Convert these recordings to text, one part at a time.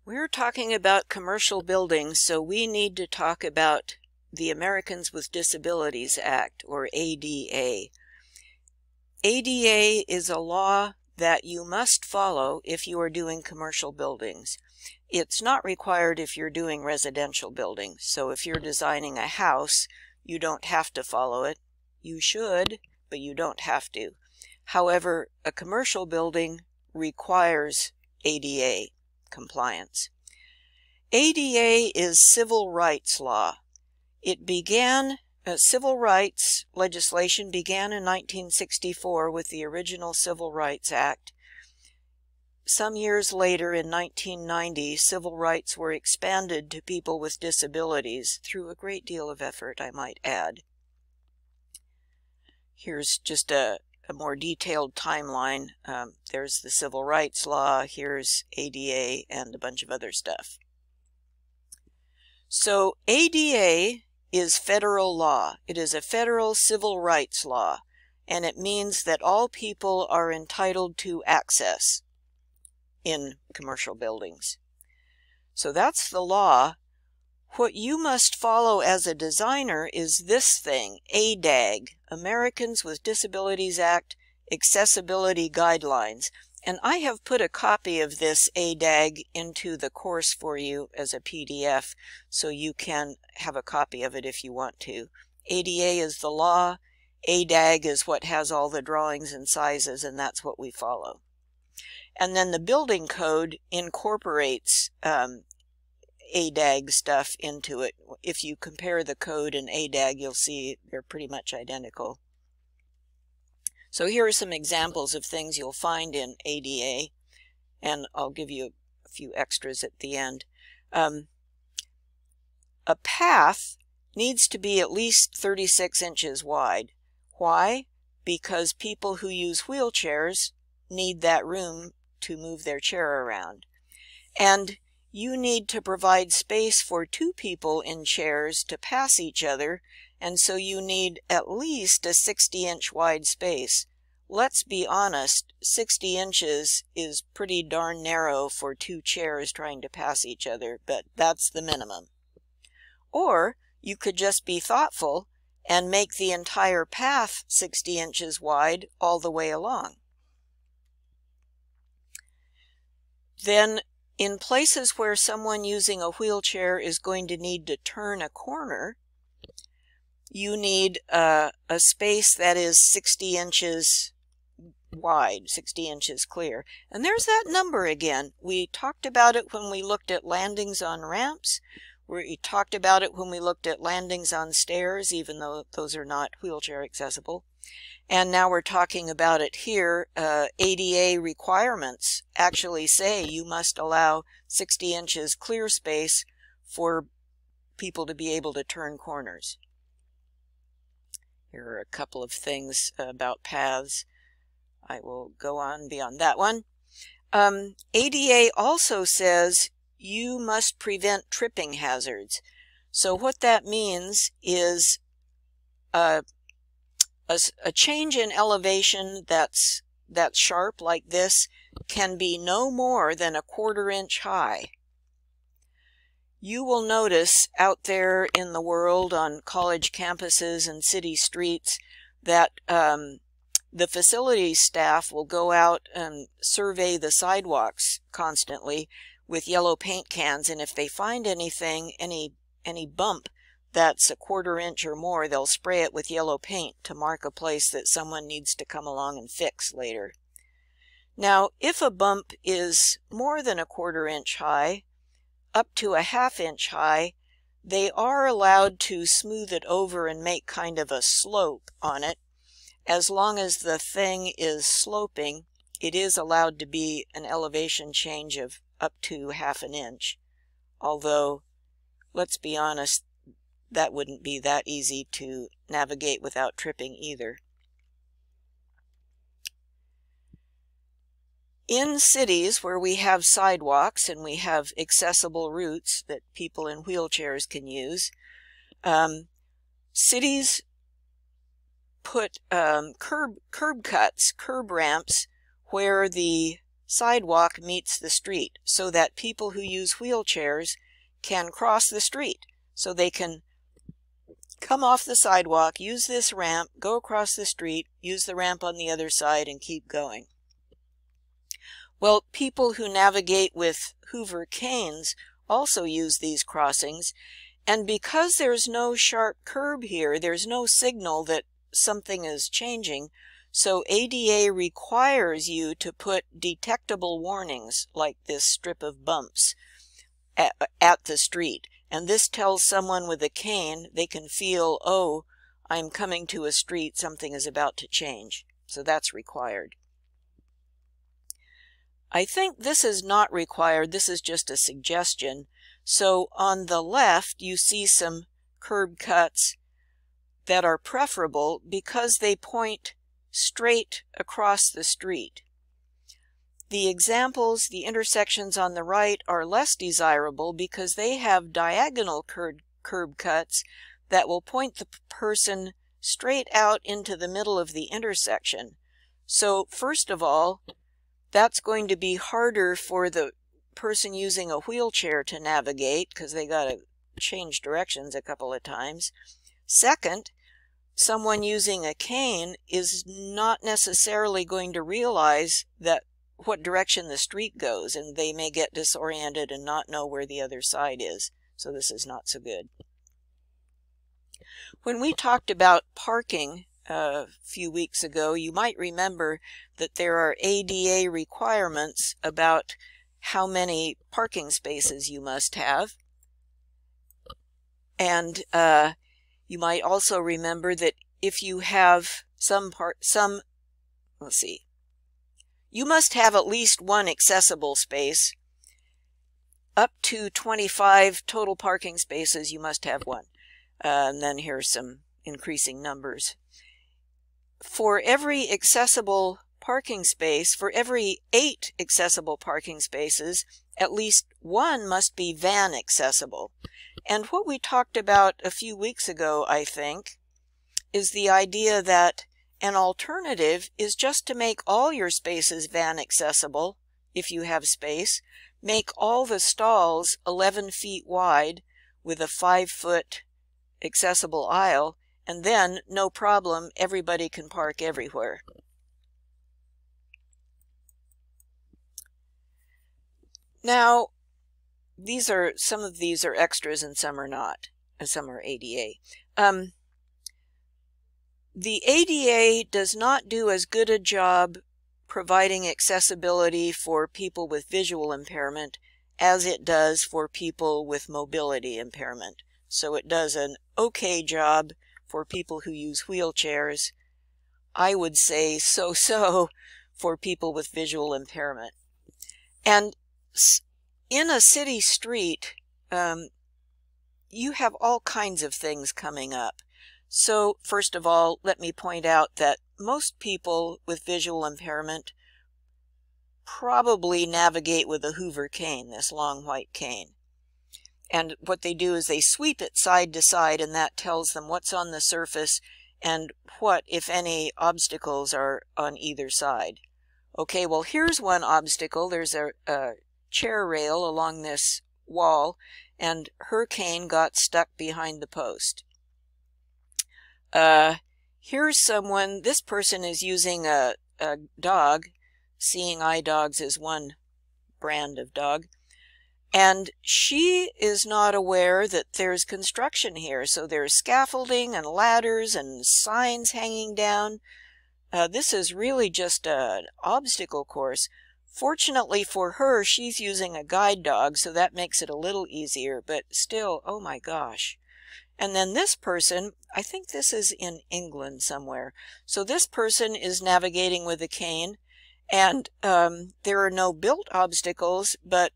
We're talking about commercial buildings, so we need to talk about the Americans with Disabilities Act, or ADA. ADA is a law that you must follow if you are doing commercial buildings. It's not required if you're doing residential buildings. So if you're designing a house, you don't have to follow it. You should, but you don't have to. However, a commercial building requires ADA compliance. ADA is civil rights law. Civil rights legislation began in 1964 with the original Civil Rights Act. Some years later, in 1990, civil rights were expanded to people with disabilities through a great deal of effort, I might add. Here's just a more detailed timeline. There's the civil rights law, here's ADA, and a bunch of other stuff. So ADA is federal law. It is a federal civil rights law, and it means that all people are entitled to access in commercial buildings. So that's the law. What you must follow as a designer is this thing, ADAG, Americans with Disabilities Act Accessibility Guidelines. And I have put a copy of this ADAG into the course for you as a PDF, so you can have a copy of it if you want to. ADA is the law, ADAG is what has all the drawings and sizes, and that's what we follow. And then the building code incorporates ADAG stuff into it. If you compare the code and ADAG, you'll see they're pretty much identical. So here are some examples of things you'll find in ADA, and I'll give you a few extras at the end. A path needs to be at least 36 inches wide. Why? Because people who use wheelchairs need that room to move their chair around. And you need to provide space for two people in chairs to pass each other, and so you need at least a 60-inch wide space. Let's be honest, 60 inches is pretty darn narrow for two chairs trying to pass each other, but that's the minimum. Or you could just be thoughtful and make the entire path 60 inches wide all the way along. Then, in places where someone using a wheelchair is going to need to turn a corner, you need a space that is 60 inches wide, 60 inches clear. And there's that number again. We talked about it when we looked at landings on ramps. We talked about it when we looked at landings on stairs, even though those are not wheelchair accessible. And now we're talking about it here. ADA requirements actually say you must allow 60 inches clear space for people to be able to turn corners. Here are a couple of things about paths. I will go on beyond that one. ADA also says you must prevent tripping hazards. So what that means is a change in elevation that's sharp like this can be no more than a 1/4 inch high. You will notice out there in the world on college campuses and city streets that the facilities staff will go out and survey the sidewalks constantly with yellow paint cans, and if they find anything, any bump that's a 1/4 inch or more, they'll spray it with yellow paint to mark a place that someone needs to come along and fix later. Now, if a bump is more than a 1/4 inch high, up to a 1/2 inch high, they are allowed to smooth it over and make kind of a slope on it. As long as the thing is sloping, it is allowed to be an elevation change of up to 1/2 inch. Although, let's be honest, that wouldn't be that easy to navigate without tripping either. In cities where we have sidewalks and we have accessible routes that people in wheelchairs can use, cities put curb cuts, curb ramps, where the sidewalk meets the street so that people who use wheelchairs can cross the street. So they can come off the sidewalk, use this ramp, go across the street, use the ramp on the other side, and keep going. Well, people who navigate with Hoover canes also use these crossings, and because there's no sharp curb here, there's no signal that something is changing, so ADA requires you to put detectable warnings like this strip of bumps at the street. And this tells someone with a cane they can feel, oh, I'm coming to a street, something is about to change. So that's required. I think this is not required, this is just a suggestion. So on the left you see some curb cuts that are preferable because they point straight across the street. The examples, the intersections on the right, are less desirable because they have diagonal curb cuts that will point the person straight out into the middle of the intersection. So first of all, that's going to be harder for the person using a wheelchair to navigate because they got to change directions a couple of times. Second, someone using a cane is not necessarily going to realize that what direction the street goes, and they may get disoriented and not know where the other side is. So this is not so good. When we talked about parking a few weeks ago, you might remember that there are ADA requirements about how many parking spaces you must have. And you might also remember that if you have you must have at least one accessible space. Up to 25 total parking spaces, you must have one. And then here's some increasing numbers. For every accessible parking space, for every 8 accessible parking spaces, at least one must be van accessible. And what we talked about a few weeks ago, I think, is the idea that an alternative is just to make all your spaces van accessible, if you have space. Make all the stalls 11 feet wide with a 5-foot accessible aisle, and then, no problem, everybody can park everywhere. Now, some of these are extras and some are not, and some are ADA. The ADA does not do as good a job providing accessibility for people with visual impairment as it does for people with mobility impairment. So it does an okay job for people who use wheelchairs. I would say so-so for people with visual impairment. And in a city street, you have all kinds of things coming up. So first of all, let me point out that most people with visual impairment probably navigate with a Hoover cane, this long white cane. And what they do is they sweep it side to side, and that tells them what's on the surface and what, if any, obstacles are on either side. Okay, well, here's one obstacle. There's a chair rail along this wall, and her cane got stuck behind the post. Here's someone, this person is using a dog. Seeing Eye Dogs is one brand of dog. And she is not aware that there's construction here. So there's scaffolding and ladders and signs hanging down. This is really just an obstacle course. Fortunately for her, she's using a guide dog, so that makes it a little easier, but still, oh my gosh. And then this person, I think this is in England somewhere. So this person is navigating with a cane, and there are no built obstacles, but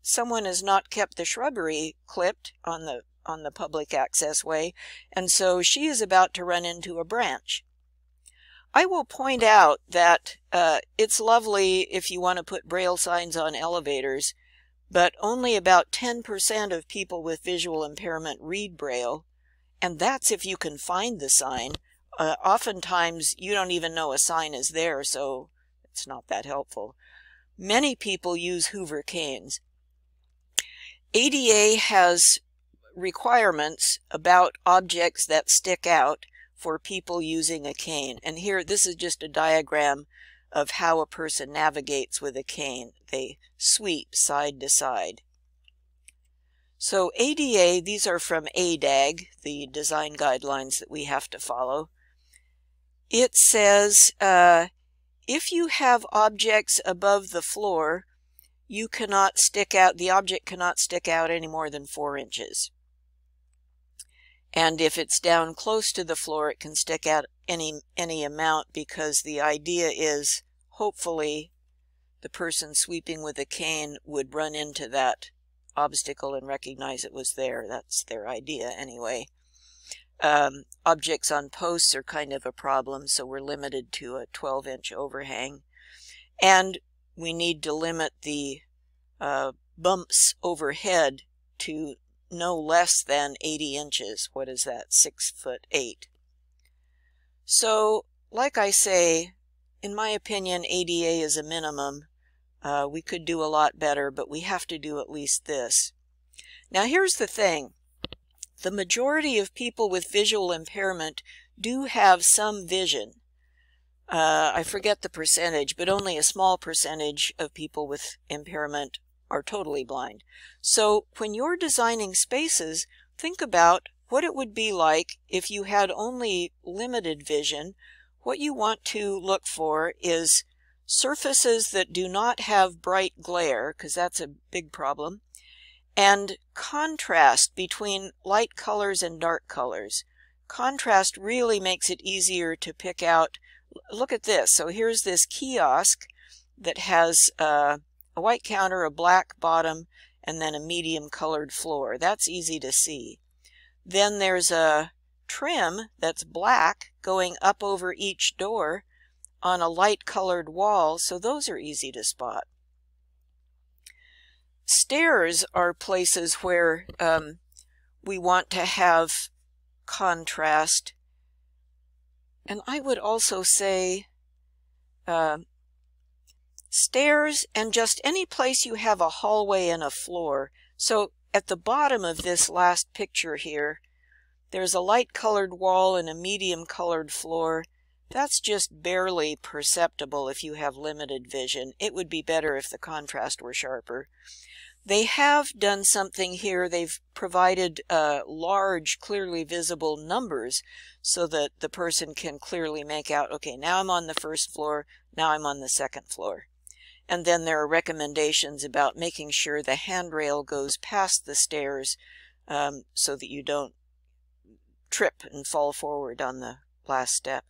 someone has not kept the shrubbery clipped on the public access way, and so she is about to run into a branch. I will point out that it's lovely if you want to put Braille signs on elevators, but only about 10% of people with visual impairment read Braille, and that's if you can find the sign. Oftentimes, you don't even know a sign is there, so it's not that helpful. Many people use Hoover canes. ADA has requirements about objects that stick out for people using a cane. And here, this is just a diagram of how a person navigates with a cane. They sweep side to side. So ADA, these are from ADAG, the design guidelines that we have to follow. It says if you have objects above the floor, you cannot stick out, the object cannot stick out any more than 4 inches. And if it's down close to the floor, it can stick out any amount, because the idea is hopefully the person sweeping with a cane would run into that obstacle and recognize it was there. That's their idea anyway. Objects on posts are kind of a problem, so we're limited to a 12-inch overhang. And we need to limit the bumps overhead to no less than 80 inches. What is that? 6'8". So, like I say, in my opinion, ADA is a minimum. We could do a lot better, but we have to do at least this. Now here's the thing. The majority of people with visual impairment do have some vision. I forget the percentage, but only a small percentage of people with impairment are totally blind. So when you're designing spaces, think about what it would be like if you had only limited vision. What you want to look for is surfaces that do not have bright glare, because that's a big problem, and contrast between light colors and dark colors. Contrast really makes it easier to pick out. Look at this. So here's this kiosk that has a white counter, a black bottom, and then a medium colored floor. That's easy to see. Then there's a trim that's black going up over each door on a light colored wall, so those are easy to spot. Stairs are places where we want to have contrast. And I would also say stairs and just any place you have a hallway and a floor. So at the bottom of this last picture here, there's a light colored wall and a medium colored floor. That's just barely perceptible if you have limited vision. It would be better if the contrast were sharper. They have done something here. They've provided large, clearly visible numbers so that the person can clearly make out, okay, now I'm on the first floor, now I'm on the second floor. And then there are recommendations about making sure the handrail goes past the stairs so that you don't trip and fall forward on the last step.